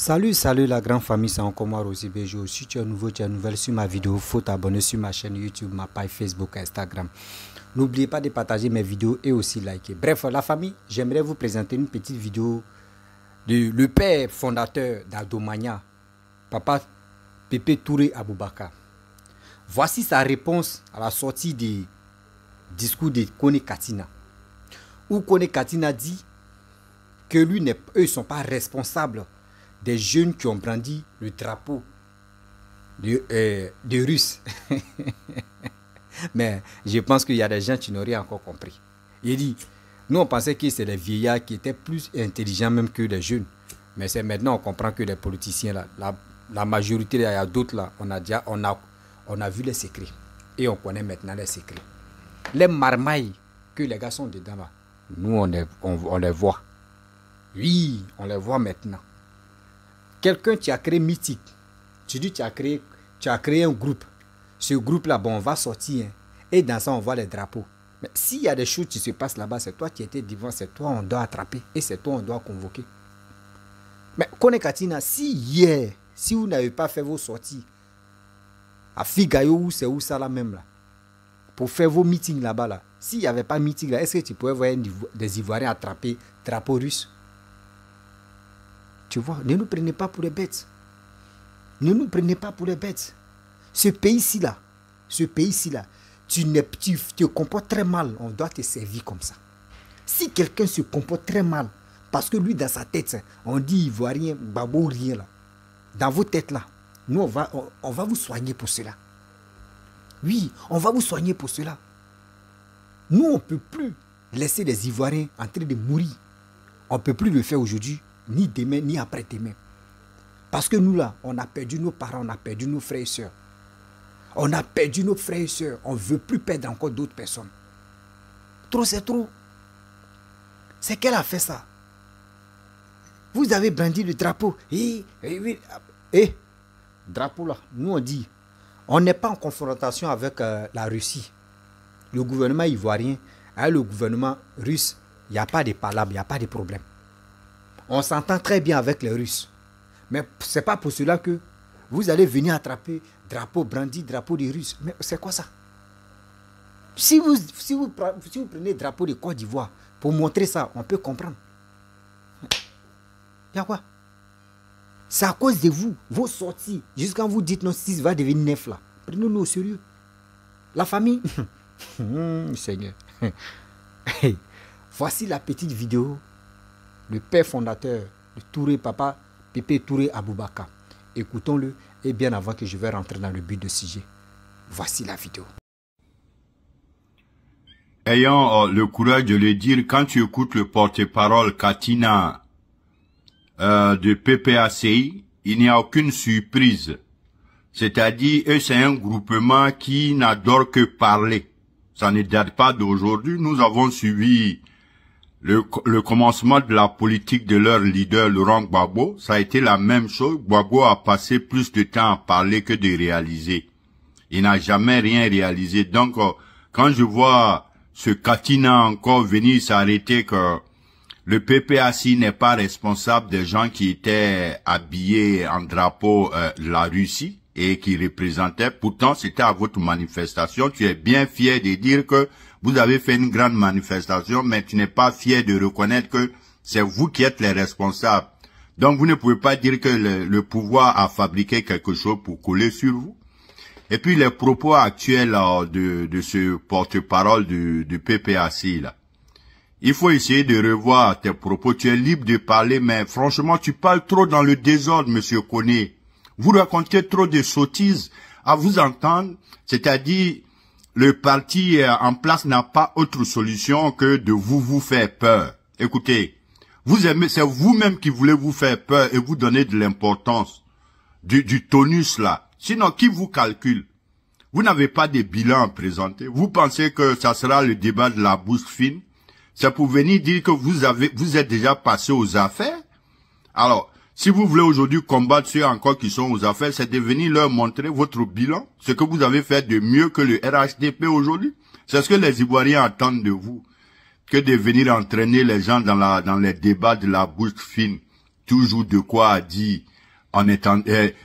Salut la grande famille, c'est encore moi Rosy Bejo. Si tu es nouveau, tu es nouvelle sur ma vidéo, il faut t'abonner sur ma chaîne YouTube, ma page Facebook, Instagram. N'oubliez pas de partager mes vidéos et aussi liker. Bref, la famille, j'aimerais vous présenter une petite vidéo de le père fondateur d'Aldomania, Papa Pépé Touré Aboubakar. Voici sa réponse à la sortie du discours de Kone Katina, où Kone Katina dit que lui, eux ne sont pas responsables des jeunes qui ont brandi le drapeau de Russes. Mais je pense qu'il y a des gens qui n'ont rien encore compris. Il dit, nous on pensait que c'est les vieillards qui étaient plus intelligents même que les jeunes. Mais c'est maintenant on comprend que les politiciens, là, la majorité, il y a d'autres là, on a vu les secrets. Et on connaît maintenant les secrets. Les marmailles que les gars sont dedans là, nous on les voit. Oui, on les voit maintenant. Quelqu'un qui a créé Mythique, tu dis tu as créé un groupe. Ce groupe-là, bon, on va sortir. Hein, et dans ça, on voit les drapeaux. Mais s'il y a des choses qui se passent là-bas, c'est toi qui étais devant, c'est toi on doit attraper. Et c'est toi on doit convoquer. Mais Kone Katina, si hier, si vous n'avez pas fait vos sorties, à Figayo, ou c'est où ça là même là, pour faire vos meetings là-bas, là, s'il n'y avait pas de meeting là, est-ce que tu pouvais voir des Ivoiriens attraper drapeau russe? Tu vois, ne nous prenez pas pour les bêtes. Ne nous prenez pas pour les bêtes. Ce pays-ci là, tu te comportes très mal, on doit te servir comme ça. Si quelqu'un se comporte très mal, parce que lui dans sa tête, on dit Ivoirien, babo, rien là. Dans vos têtes là, nous on va vous soigner pour cela. Oui, on va vous soigner pour cela. Nous on ne peut plus laisser les Ivoiriens en train de mourir. On ne peut plus le faire aujourd'hui, ni demain, ni après-demain. Parce que nous là, on a perdu nos parents, on a perdu nos frères et sœurs. On a perdu nos frères et sœurs. On ne veut plus perdre encore d'autres personnes. Trop, c'est trop. C'est qu'elle a fait ça. Vous avez brandi le drapeau. Drapeau là, nous on dit, on n'est pas en confrontation avec la Russie. Le gouvernement ivoirien et le gouvernement russe, il n'y a pas de palabre, il n'y a pas de problème. On s'entend très bien avec les Russes. Mais ce n'est pas pour cela que vous allez venir attraper drapeau brandi, drapeau des Russes. Mais c'est quoi ça? Si vous prenez drapeau de Côte d'Ivoire pour montrer ça, on peut comprendre. Il y a quoi? C'est à cause de vous, vos sorties. Jusqu'à vous dites non, 6 va devenir 9 là. Prenez-nous au sérieux. La famille. Seigneur. Voici la petite vidéo. Le père fondateur de Touré, Papa Pépé Touré Aboubakar. Écoutons-le et bien avant que je vais rentrer dans le but de sujet. Voici la vidéo. Ayant le courage de le dire, quand tu écoutes le porte-parole Katina de PPACI, il n'y a aucune surprise. C'est-à-dire, c'est un groupement qui n'adore que parler. Ça ne date pas d'aujourd'hui. Nous avons suivi le commencement de la politique de leur leader, Laurent Gbagbo. Ça a été la même chose. Gbagbo a passé plus de temps à parler que de réaliser. Il n'a jamais rien réalisé. Donc, quand je vois ce Katina encore venir s'arrêter que le PPACI n'est pas responsable des gens qui étaient habillés en drapeau de la Russie et qui représentaient, pourtant c'était à votre manifestation, tu es bien fier de dire que vous avez fait une grande manifestation, mais tu n'es pas fier de reconnaître que c'est vous qui êtes les responsables. Donc vous ne pouvez pas dire que le pouvoir a fabriqué quelque chose pour coller sur vous. Et puis les propos actuels de ce porte-parole du PPACI là. Il faut essayer de revoir tes propos. Tu es libre de parler, mais franchement, tu parles trop dans le désordre, monsieur Kone. Vous racontez trop de sottises à vous entendre, c'est-à-dire le parti en place n'a pas autre solution que de vous faire peur. Écoutez, vous aimez, c'est vous-même qui voulez vous faire peur et vous donner de l'importance, du tonus là. Sinon, qui vous calcule? Vous n'avez pas de bilan à présenter. Vous pensez que ça sera le débat de la bourse fine? C'est pour venir dire que vous êtes déjà passé aux affaires? Alors, si vous voulez aujourd'hui combattre ceux encore qui sont aux affaires, c'est de venir leur montrer votre bilan, ce que vous avez fait de mieux que le RHDP aujourd'hui. C'est ce que les Ivoiriens attendent de vous, que de venir entraîner les gens dans les débats de la bourse fine. Toujours de quoi dire. en étant,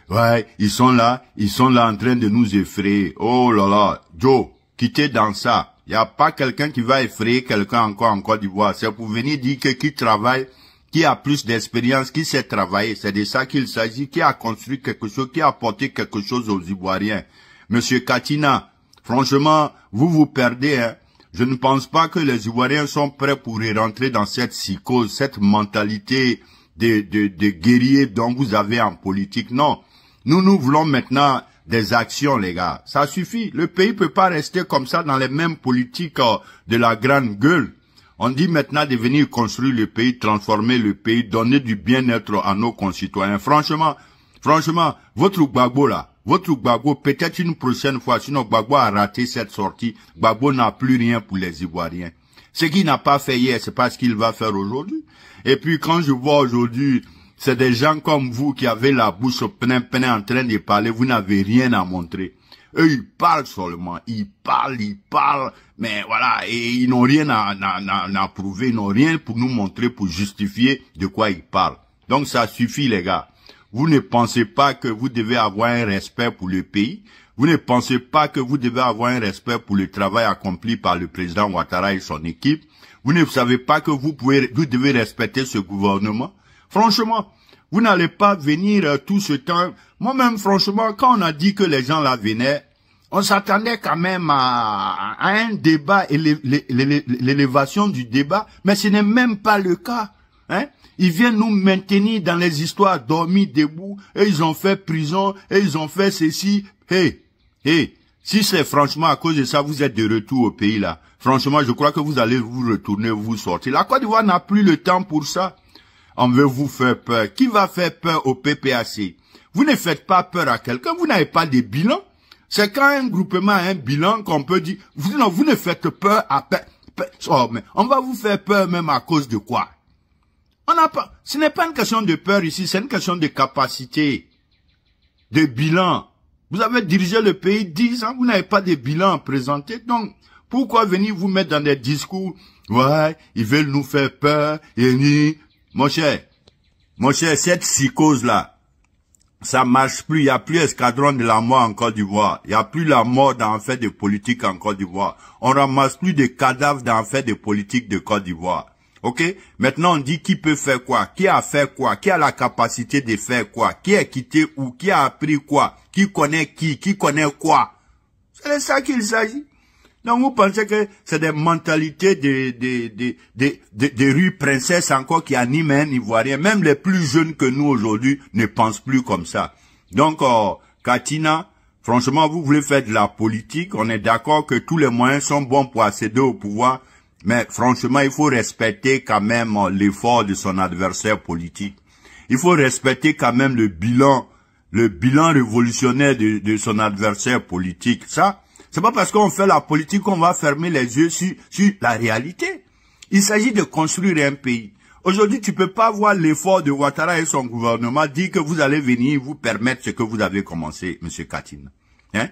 ouais, ils sont là en train de nous effrayer. Oh là là, Joe, quittez dans ça. Il n'y a pas quelqu'un qui va effrayer quelqu'un encore en Côte d'Ivoire. C'est pour venir dire que qui travaille, qui a plus d'expérience, qui sait travailler. C'est de ça qu'il s'agit, qui a construit quelque chose, qui a apporté quelque chose aux Ivoiriens. Monsieur Katina, franchement, vous vous perdez, hein. Je ne pense pas que les Ivoiriens sont prêts pour y rentrer dans cette psychose, cette mentalité de guerrier dont vous avez en politique. Non. Nous voulons maintenant des actions, les gars. Ça suffit. Le pays peut pas rester comme ça dans les mêmes politiques de la grande gueule. On dit maintenant de venir construire le pays, transformer le pays, donner du bien-être à nos concitoyens. Franchement, votre Gbagbo là, peut-être une prochaine fois, sinon Gbagbo a raté cette sortie. Gbagbo n'a plus rien pour les Ivoiriens. Ce qu'il n'a pas fait hier, c'est pas ce qu'il va faire aujourd'hui. Et puis quand je vois aujourd'hui, c'est des gens comme vous qui avez la bouche pleine en train de parler, vous n'avez rien à montrer. Eux, ils parlent seulement, ils parlent, mais voilà, et ils n'ont rien à prouver, ils n'ont rien pour nous montrer, pour justifier de quoi ils parlent. Donc ça suffit, les gars. Vous ne pensez pas que vous devez avoir un respect pour le pays. Vous ne pensez pas que vous devez avoir un respect pour le travail accompli par le président Ouattara et son équipe. Vous ne savez pas que vous devez respecter ce gouvernement. Franchement, vous n'allez pas venir tout ce temps. Moi-même, franchement, quand on a dit que les gens là venaient, on s'attendait quand même à un débat et l'élévation du débat, mais ce n'est même pas le cas. Hein? Ils viennent nous maintenir dans les histoires dormis debout, et ils ont fait prison, et ils ont fait ceci. Si c'est franchement à cause de ça, vous êtes de retour au pays là. Franchement, je crois que vous allez vous retourner, vous sortir. La Côte d'Ivoire n'a plus le temps pour ça. On veut vous faire peur. Qui va faire peur au PPAC? Vous ne faites pas peur à quelqu'un, vous n'avez pas de bilan. C'est quand un groupement a un bilan qu'on peut dire, vous ne faites peur à oh, mais on va vous faire peur même à cause de quoi? Ce n'est pas une question de peur ici, c'est une question de capacité, de bilan. Vous avez dirigé le pays 10 ans, vous n'avez pas de bilan à présenter, donc pourquoi venir vous mettre dans des discours, ouais, ils veulent nous faire peur, et mon cher, cette psychose-là, ça marche plus, il n'y a plus escadron de la mort en Côte d'Ivoire, il n'y a plus la mort dans fait de politique en Côte d'Ivoire, on ramasse plus de cadavres dans fait de politique de Côte d'Ivoire. Ok? Maintenant, on dit qui peut faire quoi? Qui a fait quoi? Qui a la capacité de faire quoi? Qui est quitté où? Qui a appris quoi? Qui connaît qui? Qui connaît quoi? C'est de ça qu'il s'agit. Donc, vous pensez que c'est des mentalités de rue princesse encore qui animent un Ivoirien. Même les plus jeunes que nous aujourd'hui ne pensent plus comme ça. Donc, Katina, franchement, vous voulez faire de la politique. On est d'accord que tous les moyens sont bons pour accéder au pouvoir. Mais franchement, il faut respecter quand même l'effort de son adversaire politique. Il faut respecter quand même le bilan révolutionnaire de son adversaire politique. Ça, c'est pas parce qu'on fait la politique qu'on va fermer les yeux sur la réalité. Il s'agit de construire un pays. Aujourd'hui, tu peux pas voir l'effort de Ouattara et son gouvernement dire que vous allez venir vous permettre ce que vous avez commencé, monsieur Katina. Hein?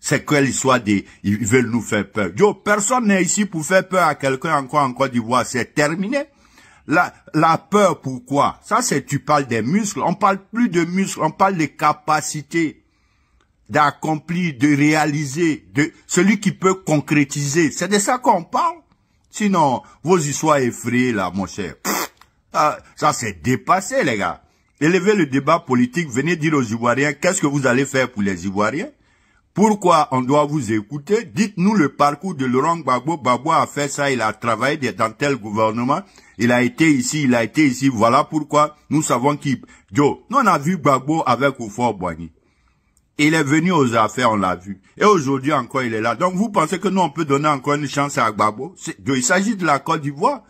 C'est quelle histoire ils veulent nous faire peur. Yo, personne n'est ici pour faire peur à quelqu'un encore en Côte d'Ivoire. C'est terminé. La peur, pourquoi? Ça, tu parles des muscles. On parle plus de muscles. On parle des capacités d'accomplir, de réaliser, de celui qui peut concrétiser. C'est de ça qu'on parle. Sinon, vos histoires effrayées, là, mon cher. Ça, c'est dépassé, les gars. Élevez le débat politique. Venez dire aux Ivoiriens, qu'est-ce que vous allez faire pour les Ivoiriens? Pourquoi on doit vous écouter? Dites-nous le parcours de Laurent Gbagbo. Gbagbo a fait ça, il a travaillé dans tel gouvernement. Il a été ici, Voilà pourquoi nous savons qui... Joe, nous on a vu Gbagbo avec Houphouët-Boigny. Il est venu aux affaires, on l'a vu. Et aujourd'hui encore, il est là. Donc vous pensez que nous on peut donner encore une chance à Gbagbo? Il s'agit de la Côte d'Ivoire.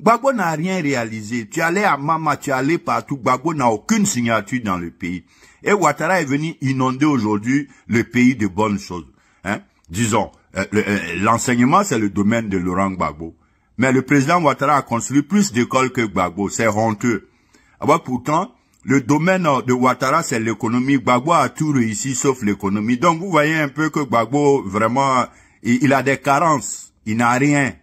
Gbagbo n'a rien réalisé. Tu es allé à Mama, tu es allé partout. Gbagbo n'a aucune signature dans le pays. Et Ouattara est venu inonder aujourd'hui le pays de bonnes choses. Hein? Disons, l'enseignement, c'est le domaine de Laurent Gbagbo. Mais le président Ouattara a construit plus d'écoles que Gbagbo. C'est honteux. Alors, pourtant, le domaine de Ouattara, c'est l'économie. Gbagbo a tout réussi sauf l'économie. Donc, vous voyez un peu que Gbagbo, vraiment, il a des carences. Il n'a rien.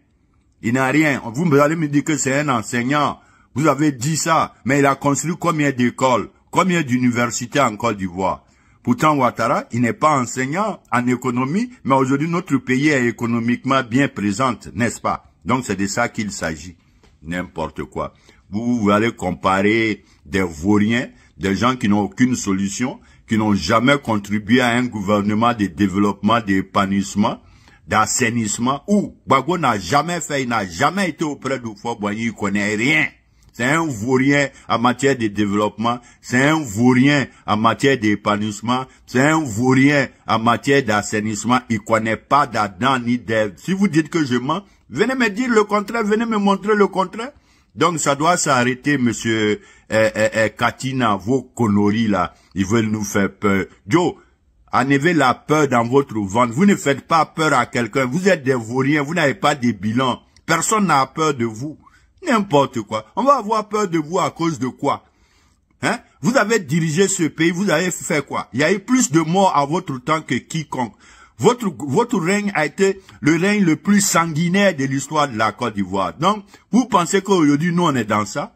Il n'a rien. Vous allez me dire que c'est un enseignant. Vous avez dit ça. Mais il a construit combien d'écoles? Combien d'universités en Côte d'Ivoire? Pourtant, Ouattara, il n'est pas enseignant en économie, mais aujourd'hui, notre pays est économiquement bien présent, n'est-ce pas? Donc, c'est de ça qu'il s'agit. N'importe quoi. Vous allez comparer des vauriens, des gens qui n'ont aucune solution, qui n'ont jamais contribué à un gouvernement de développement, d'épanouissement, d'assainissement, où Gbagbo n'a jamais fait, il n'a jamais été auprès de Houphouët-Boigny, il connaît rien. C'est un vaurien en matière de développement, c'est un vaurien en matière d'épanouissement, c'est un vaurien en matière d'assainissement, il connaît pas d'Adam ni d'Ève. Si vous dites que je mens, venez me dire le contraire, venez me montrer le contraire. Donc ça doit s'arrêter, monsieur Katina, vos conneries là, ils veulent nous faire peur. Joe, enlevez la peur dans votre ventre. Vous ne faites pas peur à quelqu'un. Vous êtes des vauriens, vous n'avez pas de bilan. Personne n'a peur de vous. N'importe quoi. On va avoir peur de vous à cause de quoi? Hein? Vous avez dirigé ce pays, vous avez fait quoi? Il y a eu plus de morts à votre temps que quiconque. Votre règne a été le règne le plus sanguinaire de l'histoire de la Côte d'Ivoire. Donc, vous pensez qu'aujourd'hui, nous, on est dans ça?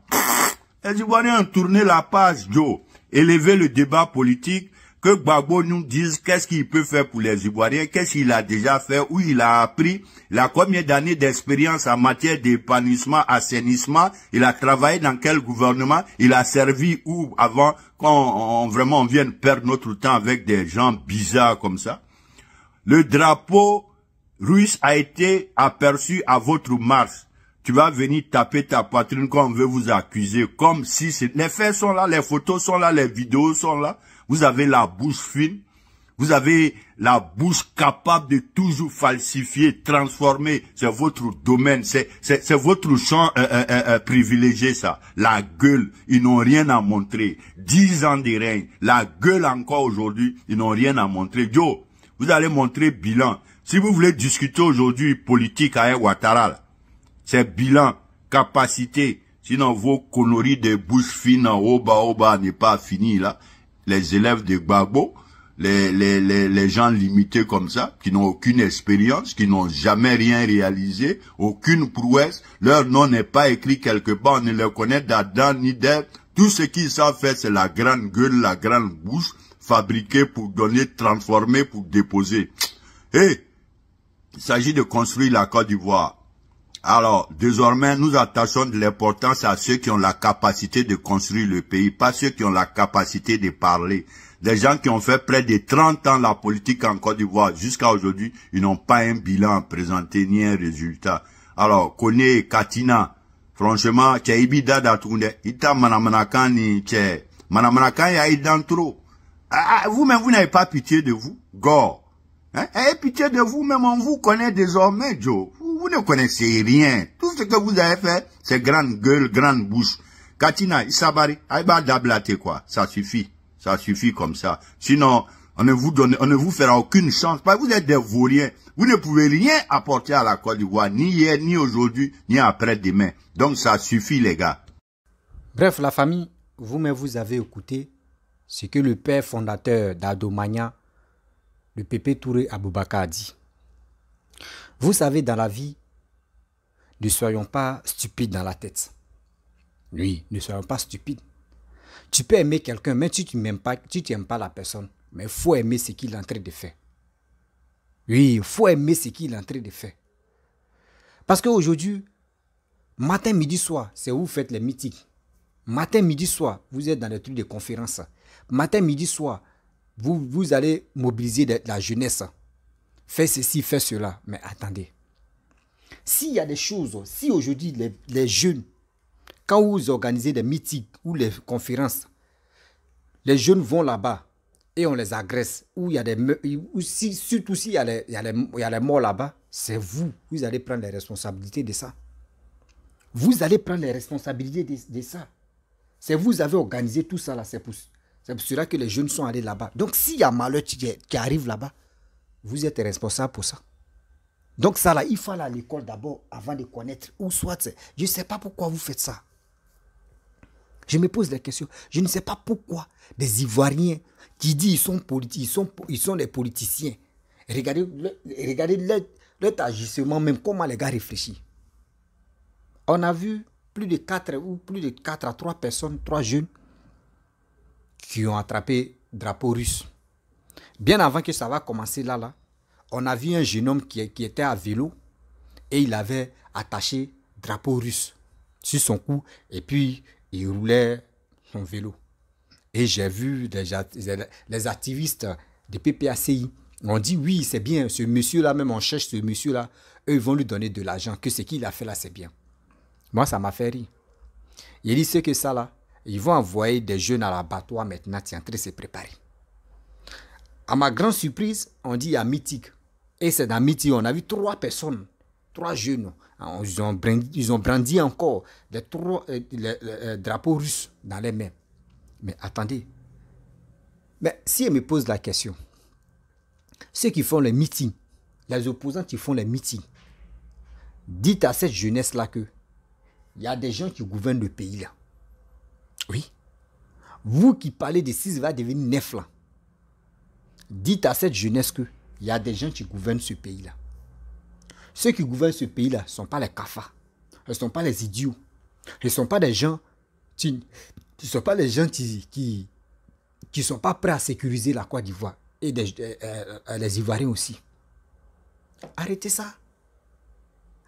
Les Ivoiriens ont tourné la page, Joe. Élever le débat politique, que Gbagbo nous dise qu'est-ce qu'il peut faire pour les Ivoiriens, qu'est-ce qu'il a déjà fait, où il a appris, il a combien d'années d'expérience en matière d'épanouissement, assainissement, il a travaillé dans quel gouvernement, il a servi où avant qu'on vraiment on vienne perdre notre temps avec des gens bizarres comme ça. Le drapeau russe a été aperçu à votre marche. Tu vas venir taper ta poitrine quand on veut vous accuser, comme si les faits sont là, les photos sont là, les vidéos sont là. Vous avez la bouche fine, vous avez la bouche capable de toujours falsifier, transformer. C'est votre domaine, c'est votre champ privilégié ça. La gueule, ils n'ont rien à montrer. 10 ans de règne, la gueule encore aujourd'hui, ils n'ont rien à montrer. Joe, vous allez montrer bilan. Si vous voulez discuter aujourd'hui politique avec Ouattara, c'est bilan, capacité. Sinon vos conneries de bouche fine en haut bas n'est pas fini là. Les élèves de Gbagbo, les gens limités comme ça, qui n'ont aucune expérience, qui n'ont jamais rien réalisé, aucune prouesse, leur nom n'est pas écrit quelque part, on ne les connaît d'Adam ni d'Ève. Tout ce qu'ils savent faire, c'est la grande gueule, la grande bouche, fabriquée pour donner, transformer, pour déposer. Et il s'agit de construire la Côte d'Ivoire. Alors, désormais, nous attachons de l'importance à ceux qui ont la capacité de construire le pays, pas ceux qui ont la capacité de parler. Des gens qui ont fait près de 30 ans la politique en Côte d'Ivoire, jusqu'à aujourd'hui, ils n'ont pas un bilan à présenter, ni un résultat. Alors, Koné, Katina, franchement, tchè ibida datunde, ita manamanakani tchè, manamanakan ya idan trop. Vous-même, vous n'avez pas pitié de vous, gore. Hein? Ayez pitié de vous-même, on vous connaît désormais, Joe. Vous ne connaissez rien. Tout ce que vous avez fait, c'est grande gueule, grande bouche. Katina, Isabari, aïba dablate quoi. Ça suffit. Ça suffit comme ça. Sinon, on ne vous fera aucune chance. Parce que vous êtes des vauriens. Vous ne pouvez rien apporter à la Côte d'Ivoire, ni hier, ni aujourd'hui, ni après-demain. Donc ça suffit, les gars. Bref, la famille, vous-même, vous avez écouté ce que le père fondateur d'Adomania, le Pépé Touré Aboubakar, a dit. Vous savez, dans la vie, ne soyons pas stupides dans la tête. Oui, ne soyons pas stupides. Tu peux aimer quelqu'un, même si tu n'aimes pas la personne. Mais il faut aimer ce qu'il est en train de faire. Oui, il faut aimer ce qu'il est en train de faire. Parce qu'aujourd'hui, matin, midi, soir, c'est où vous faites les meetings. Matin, midi, soir, vous êtes dans les trucs de conférences. Matin, midi, soir, vous allez mobiliser la jeunesse. Fais ceci, fais cela. Mais attendez. S'il y a des choses, si aujourd'hui les jeunes, quand vous organisez des meetings ou les conférences, les jeunes vont là-bas et on les agresse, ou il y a surtout s'il y a les morts là-bas, c'est vous. Vous allez prendre les responsabilités de ça. Vous allez prendre les responsabilités de ça. C'est vous avez organisé tout ça là. C'est pour cela que les jeunes sont allés là-bas. Donc s'il y a malheur qui arrive là-bas, vous êtes responsable pour ça. Donc ça là, il faut aller à l'école d'abord avant de connaître. Ou soit, je ne sais pas pourquoi vous faites ça. Je me pose des questions. Je ne sais pas pourquoi des Ivoiriens qui disent ils sont des politiciens. Regardez leur agissement, même comment les gars réfléchissent. On a vu plus de 4 à 3 personnes, 3 jeunes, qui ont attrapé drapeau russe. Bien avant que ça va commencer là, on a vu un jeune homme qui était à vélo et il avait attaché drapeau russe sur son cou et puis il roulait son vélo. Et j'ai vu les activistes de PPACI ont dit oui, c'est bien, ce monsieur-là, même on cherche ce monsieur-là, eux ils vont lui donner de l'argent, que ce qu'il a fait là, c'est bien. Moi, ça m'a fait rire. Il dit, c'est que ça là, ils vont envoyer des jeunes à l'abattoir maintenant, qui sont en train de se préparer. À ma grande surprise, on dit il y a Mythique. Et c'est dans Mythique, on a vu 3 personnes, 3 jeunes. Ils ont brandi encore les drapeaux russes dans les mains. Mais attendez. Mais si elle me pose la question, ceux qui font les meetings, les opposants qui font les meetings, dites à cette jeunesse-là que il y a des gens qui gouvernent le pays là. Oui. Vous qui parlez de 6 va devenir 9 là. Dites à cette jeunesse que il y a des gens qui gouvernent ce pays là. Ceux qui gouvernent ce pays là ne sont pas les cafards. Ce ne sont pas les idiots. Ce ne sont pas des gens qui sont pas prêts à sécuriser la Côte d'Ivoire et les Ivoiriens aussi. Arrêtez ça.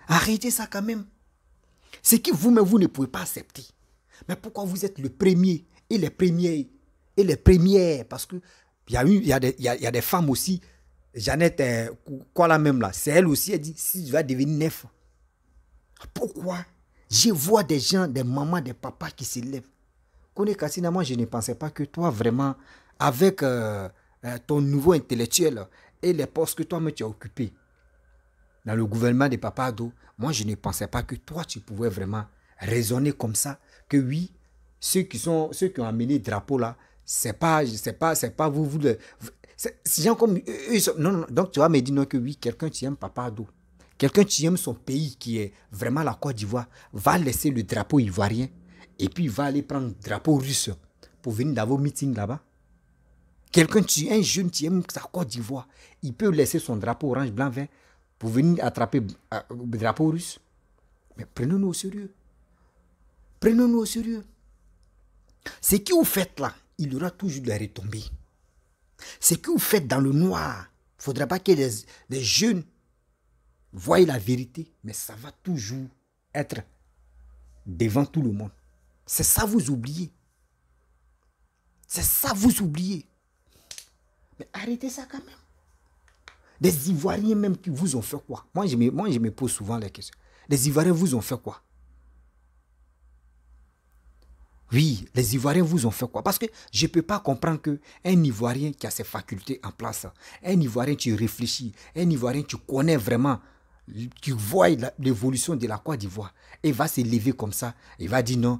Arrêtez ça quand même. C'est que vous-même, vous ne pouvez pas accepter. Mais pourquoi vous êtes le premier et les premiers et les premières? Parce que il y a des femmes aussi. Jeannette, quoi la même là? C'est elle aussi, elle dit, si tu vas devenir 9. Pourquoi? Je vois des gens, des mamans, des papas qui se lèvent. Kone Kassina, moi je ne pensais pas que toi vraiment, avec ton niveau intellectuel et les postes que toi-même tu as occupés dans le gouvernement de Papa Addo, moi je ne pensais pas que toi tu pouvais vraiment raisonner comme ça, que oui, ceux qui ont amené le drapeau là, c'est pas vous c'est gens comme eux, non, donc tu vas me dire non que oui, quelqu'un qui aime Papa Addo, quelqu'un qui aime son pays qui est vraiment la Côte d'Ivoire, va laisser le drapeau ivoirien et puis il va aller prendre le drapeau russe pour venir dans vos meetings là-bas. Un jeune qui aime sa Côte d'Ivoire, il peut laisser son drapeau orange, blanc, vert pour venir attraper le drapeau russe. Mais prenons-nous au sérieux. Prenons-nous au sérieux. Ce que vous faites là, il y aura toujours des retombées. Ce que vous faites dans le noir, il ne faudra pas que les jeunes voient la vérité, mais ça va toujours être devant tout le monde. C'est ça vous oubliez. C'est ça vous oubliez. Mais arrêtez ça quand même. Des Ivoiriens même qui vous ont fait quoi? Moi je me pose souvent la question. Les Ivoiriens vous ont fait quoi? Oui, les Ivoiriens vous ont fait quoi? Parce que je ne peux pas comprendre qu'un Ivoirien qui a ses facultés en place, un Ivoirien qui réfléchit, un Ivoirien qui connaît vraiment, qui voit l'évolution de la Côte d'Ivoire, et va se lever comme ça, il va dire non,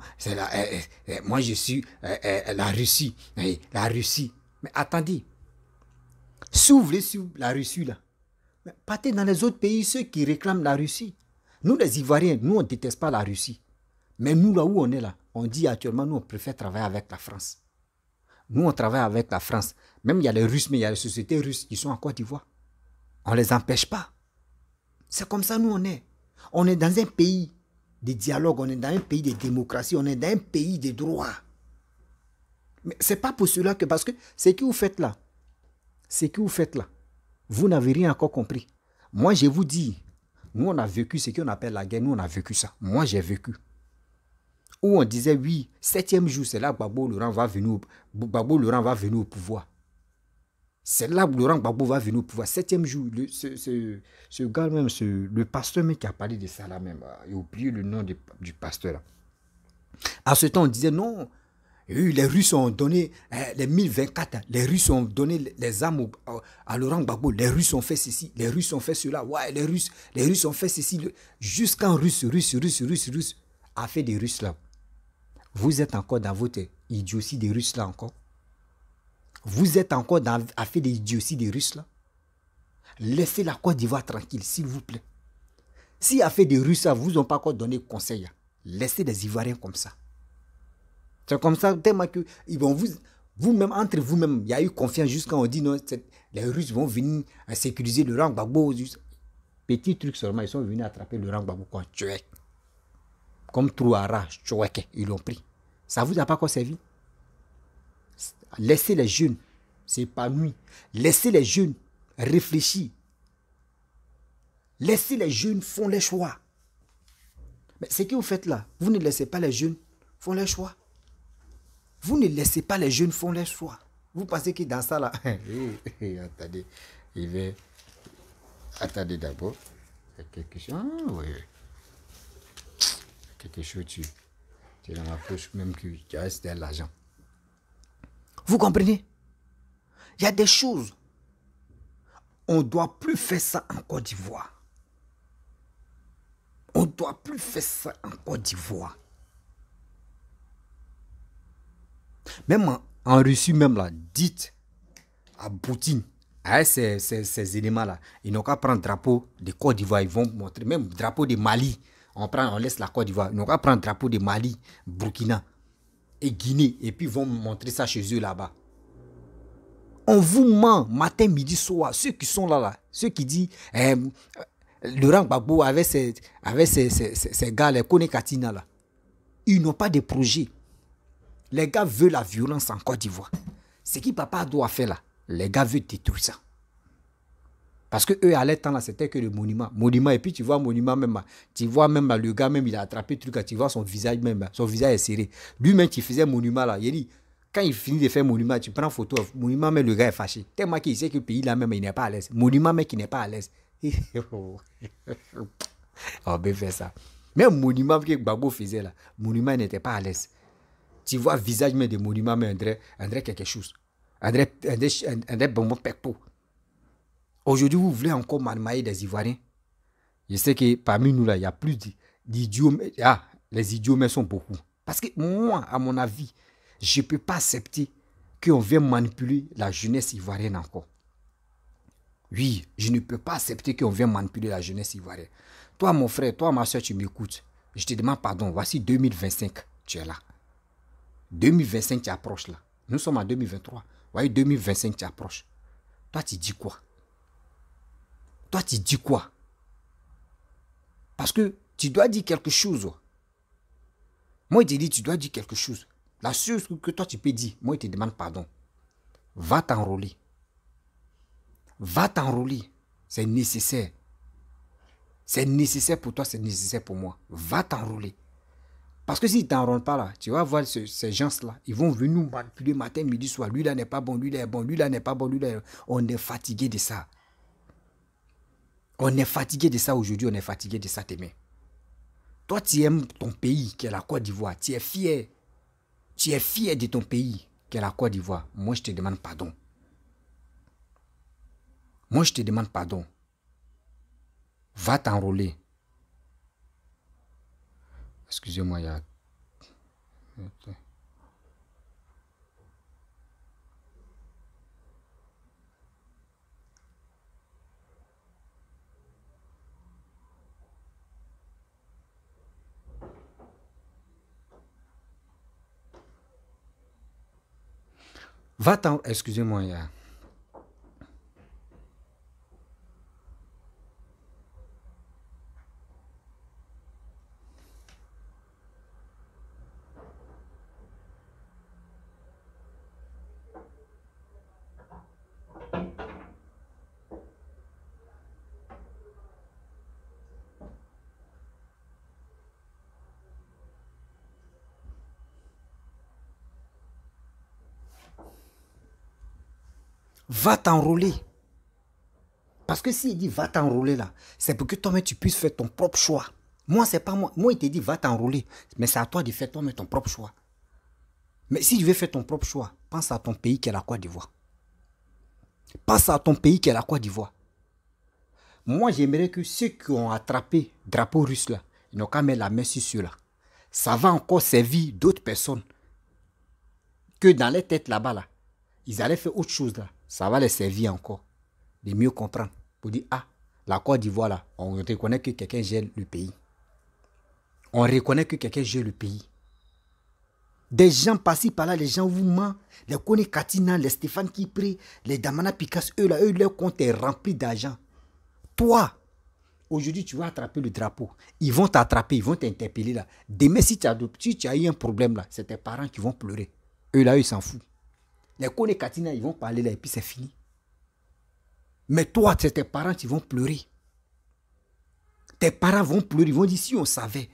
moi je suis la Russie, la Russie. Mais attendez, s'ouvrez sur la Russie là. Mais partez dans les autres pays, ceux qui réclament la Russie. Nous les Ivoiriens, nous on ne déteste pas la Russie. Mais nous là où on est là, on dit actuellement, nous on préfère travailler avec la France. Nous on travaille avec la France. Même il y a les Russes, mais il y a les sociétés russes qui sont en Côte d'Ivoire. On ne les empêche pas. C'est comme ça nous on est. On est dans un pays de dialogue, on est dans un pays de démocratie, on est dans un pays de droit. Mais ce n'est pas pour cela que, parce que ce que vous faites là, vous n'avez rien encore compris. Moi je vous dis, nous on a vécu ce qu'on appelle la guerre, nous on a vécu ça. Moi j'ai vécu. Où on disait oui, 7e jour, c'est là que Gbagbo Laurent va venir au pouvoir. C'est là que Laurent Gbagbo va venir au pouvoir. 7e jour, ce gars même, le pasteur même qui a parlé de ça là même, il a oublié le nom du pasteur là. À ce temps, on disait non, les Russes ont donné, les 1024, les Russes ont donné les armes à Laurent Gbagbo, les Russes ont fait ceci, les Russes ont fait cela, ouais, les Russes ont fait ceci, jusqu'en Russe a fait des Russes là. Vous êtes encore dans votre idiotie des Russes là encore. Vous êtes encore à faire des idioties des Russes là. Laissez la Côte d'Ivoire tranquille, s'il vous plaît. Si a fait des Russes là, vous n'ont pas encore donné conseil. Laissez les Ivoiriens comme ça. C'est comme ça, tellement que ils vont vous-même, entre vous-même, il y a eu confiance jusqu'à on dit non, les Russes vont venir sécuriser le Laurent Gbagbo. Petit truc seulement, ils sont venus attraper le Laurent Gbagbo quoi, tuer. Comme Trouara, ils l'ont pris. Ça ne vous a pas encore servi? Laissez les jeunes s'épanouir. Laissez les jeunes réfléchir. Laissez les jeunes font les choix. Mais ce que vous faites là, vous ne laissez pas les jeunes font les choix. Vous ne laissez pas les jeunes font les choix. Vous pensez que dans ça là... Attendez, il va... Attendez d'abord. Quelque chose... Ah oui. Quelque chose, tu es dans ma poche même que tu as de l'argent. Vous comprenez? Il y a des choses. On ne doit plus faire ça en Côte d'Ivoire. On ne doit plus faire ça en Côte d'Ivoire. Même en Russie, même là, dites à Poutine, à ces éléments-là, ils n'ont qu'à prendre le drapeau de Côte d'Ivoire. Ils vont montrer, même le drapeau de Mali. On laisse la Côte d'Ivoire. Ils n'ont qu'à prendre le drapeau de Mali, Burkina et Guinée. Et puis ils vont montrer ça chez eux là-bas. On vous ment matin, midi, soir. Ceux qui sont là, ceux qui disent Laurent Gbagbo avec ces gars, les Kone Katina là, ils n'ont pas de projet. Les gars veulent la violence en Côte d'Ivoire. Ce que papa doit faire là, les gars veulent détruire ça. Parce que eux, à leur temps là, c'était que le monument. Monument, et puis tu vois monument même, tu vois même le gars même, il a attrapé le truc, tu vois son visage même, son visage est serré. Lui-même qui faisait monument là, il dit, quand il finit de faire monument, tu prends photo, monument même, le gars est fâché. Tellement qu'il sait que le pays là même, il n'est pas à l'aise. Monument même qui n'est pas à l'aise. On peut faire ça. Même monument que Gbagbo faisait là, monument n'était pas à l'aise. Tu vois le visage même des monuments, mais André quelque chose. André bonbon pecpo. Aujourd'hui, vous voulez encore malmailler des Ivoiriens. Je sais que parmi nous là, il y a plus d'idiots. Ah, les idiots mais sont beaucoup. Parce que moi, à mon avis, je ne peux pas accepter qu'on vienne manipuler la jeunesse ivoirienne encore. Oui, je ne peux pas accepter qu'on vienne manipuler la jeunesse ivoirienne. Toi, mon frère, toi, ma soeur, tu m'écoutes. Je te demande pardon. Voici 2025, tu es là. 2025, tu approches là. Nous sommes en 2023. Voyez, 2025, tu approches. Toi, tu dis quoi? Toi, tu dis quoi? Parce que tu dois dire quelque chose. Moi, je te dis, tu dois dire quelque chose. La seule chose que toi, tu peux dire, moi, je te demande pardon. Va t'enrôler. Va t'enrôler. C'est nécessaire. C'est nécessaire pour toi, c'est nécessaire pour moi. Va t'enrôler. Parce que si tu ne t'enrôles pas là, tu vas voir ces gens-là, ils vont venir nous manipuler matin, midi, soir. Lui là n'est pas bon, lui là est bon, lui là n'est pas bon, lui là est... On est fatigué de ça. On est fatigué de ça aujourd'hui, on est fatigué de ça demain. Toi, tu aimes ton pays, qui est la Côte d'Ivoire. Tu es fier. Tu es fier de ton pays, qui est la Côte d'Ivoire. Moi, je te demande pardon. Moi, je te demande pardon. Va t'enrôler. Excusez-moi, il y a... Va t'en... Excusez-moi, il y a... Va t'enrôler. Parce que s'il dit va t'enrôler là, c'est pour que toi-même tu puisses faire ton propre choix. Moi, c'est pas moi. Moi, il te dit va t'enrôler. Mais c'est à toi de faire toi-même ton propre choix. Mais si tu veux faire ton propre choix, pense à ton pays qui est la Côte d'Ivoire. Pense à ton pays qui est la Côte d'Ivoire. Moi, j'aimerais que ceux qui ont attrapé le drapeau russe là, ils n'ont qu'à mettre la main sur ceux-là. Ça va encore servir d'autres personnes. Que dans les têtes là-bas là, ils allaient faire autre chose là. Ça va les servir encore. De mieux comprendre. Pour dire, ah, la Côte d'Ivoire là, on reconnaît que quelqu'un gère le pays. On reconnaît que quelqu'un gère le pays. Des gens passent par là, les gens vous mentent. Les Kone Katina, les Stéphane Kipré, les Damana Picasso, eux là, eux, leur compte est rempli d'argent. Toi, aujourd'hui, tu vas attraper le drapeau. Ils vont t'attraper, ils vont t'interpeller là. Demain, si tu as eu un problème là, c'est tes parents qui vont pleurer. Eux là, ils s'en foutent. Les Kone Katina, ils vont parler là et puis c'est fini. Mais toi, tes parents, ils vont pleurer. Tes parents vont pleurer, ils vont dire si on savait,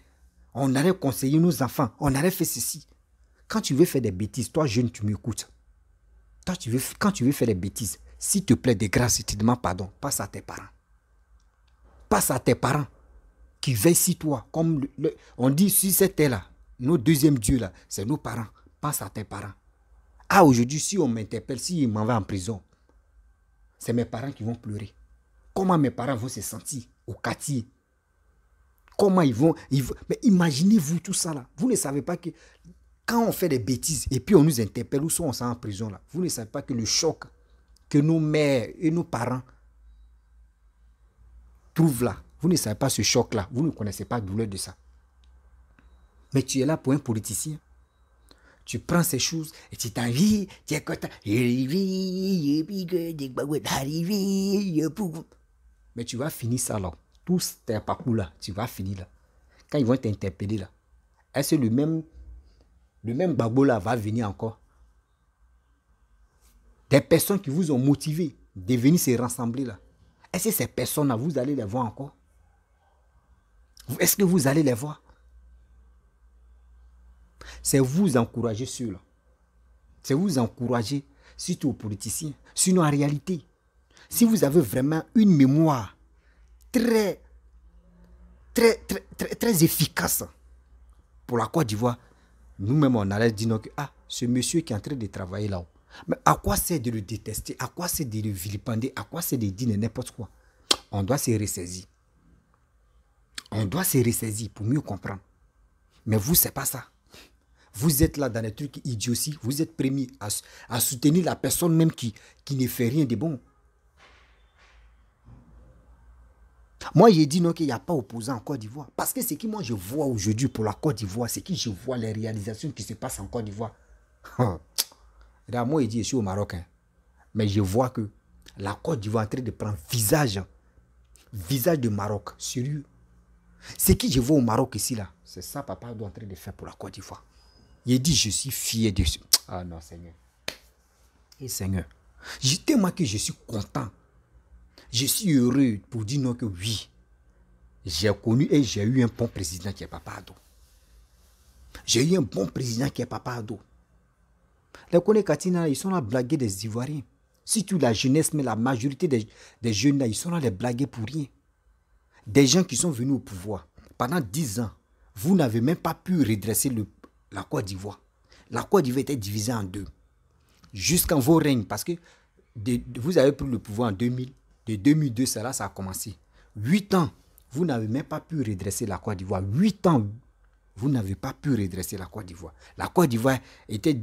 on allait conseiller nos enfants, on allait faire ceci. Quand tu veux faire des bêtises, toi jeune, tu m'écoutes. Toi, quand tu veux faire des bêtises, s'il te plaît, de grâce, si tu demandes pardon, passe à tes parents. Passe à tes parents qui veillent sur toi. Comme on dit, si c'était là, nos deuxièmes dieux là, c'est nos parents. Passe à tes parents. Ah, aujourd'hui, si on m'interpelle, si il m'en va en prison, c'est mes parents qui vont pleurer. Comment mes parents vont se sentir au quartier? Comment ils vont... Mais imaginez-vous tout ça là. Vous ne savez pas que quand on fait des bêtises et puis on nous interpelle ou soit on s'en en prison là, vous ne savez pas que le choc que nos mères et nos parents trouvent là, vous ne savez pas ce choc là. Vous ne connaissez pas la douleur de ça. Mais tu es là pour un politicien. Tu prends ces choses et tu t'en vis, tu es content. Mais tu vas finir ça là. Tous tes parcours là, tu vas finir là. Quand ils vont t'interpeller là, est-ce que le même babo là va venir encore? Des personnes qui vous ont motivé de venir se rassembler là. Est-ce que ces personnes là, vous allez les voir encore? Est-ce que vous allez les voir? C'est vous encourager ceux-là. C'est vous encourager, surtout aux politiciens. Sinon, en réalité, si vous avez vraiment une mémoire très efficace pour la Côte d'Ivoire, nous-mêmes, on allait dire que ce monsieur qui est en train de travailler là-haut, mais à quoi c'est de le détester? À quoi c'est de le vilipender? À quoi c'est de dire n'importe quoi? On doit se ressaisir. On doit se ressaisir pour mieux comprendre. Mais vous, c'est pas ça. Vous êtes là dans des trucs idioties. Vous êtes prémis à soutenir la personne même qui ne fait rien de bon. Moi, j'ai dit non qu'il n'y a pas opposant en Côte d'Ivoire. Parce que ce que moi je vois aujourd'hui pour la Côte d'Ivoire, c'est que je vois les réalisations qui se passent en Côte d'Ivoire. Moi, j'ai dit, je suis au Maroc. Mais je vois que la Côte d'Ivoire est en train de prendre visage de Maroc, sérieux. Ce que je vois au Maroc ici, là, c'est ça papa doit en train de faire pour la Côte d'Ivoire. Il dit, je suis fier de ça. Ah non, Seigneur. Et Seigneur, tellement que je suis content. Je suis heureux pour dire non que oui. J'ai connu et j'ai eu un bon président qui est Papa Addo. J'ai eu un bon président qui est Papa Addo. Les Kone Katina, ils sont là à blaguer des Ivoiriens. Surtout la jeunesse, mais la majorité des jeunes là, ils sont là à les blaguer pour rien. Des gens qui sont venus au pouvoir. Pendant 10 ans, vous n'avez même pas pu redresser la Côte d'Ivoire. La Côte d'Ivoire était divisée en deux. Jusqu'en vos règnes, parce que vous avez pris le pouvoir en 2000. De 2002, ça a commencé. 8 ans, vous n'avez même pas pu redresser la Côte d'Ivoire. 8 ans, vous n'avez pas pu redresser la Côte d'Ivoire. La Côte d'Ivoire était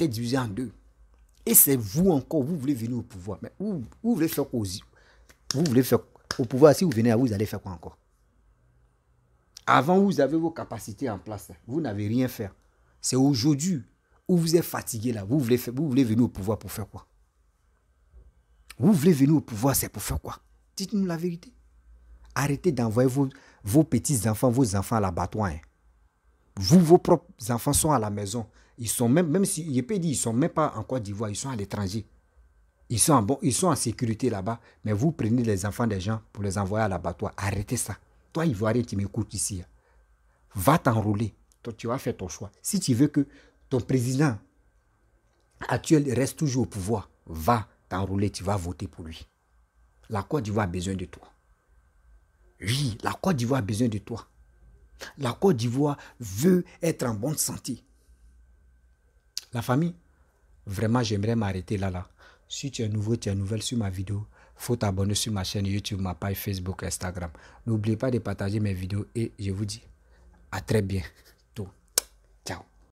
divisée en deux. Et c'est vous encore, vous voulez venir au pouvoir. Mais vous voulez faire quoi aussi? Vous voulez faire au pouvoir, si vous venez, vous allez faire quoi encore? Avant, vous avez vos capacités en place. Vous n'avez rien fait. C'est aujourd'hui où vous êtes fatigué là. Vous voulez venir au pouvoir pour faire quoi? Vous voulez venir au pouvoir, c'est pour faire quoi? Dites-nous la vérité. Arrêtez d'envoyer vos petits-enfants, vos enfants à l'abattoir. Hein. Vos propres enfants sont à la maison. Ils sont même si, je peux dire, ils ne sont même pas en Côte d'Ivoire, ils sont à l'étranger. Ils sont en sécurité là-bas, mais vous prenez les enfants des gens pour les envoyer à l'abattoir. Arrêtez ça. Toi, Ivoirien, tu m'écoutes ici. Va t'enrôler. Toi, tu vas faire ton choix. Si tu veux que ton président actuel reste toujours au pouvoir, va t'enrôler, tu vas voter pour lui. La Côte d'Ivoire a besoin de toi. Oui, la Côte d'Ivoire a besoin de toi. La Côte d'Ivoire veut être en bonne santé. La famille, vraiment, j'aimerais m'arrêter là. Si tu es nouveau, tu es nouvelle sur ma vidéo, il faut t'abonner sur ma chaîne YouTube, ma page Facebook, Instagram. N'oubliez pas de partager mes vidéos et je vous dis à très bien.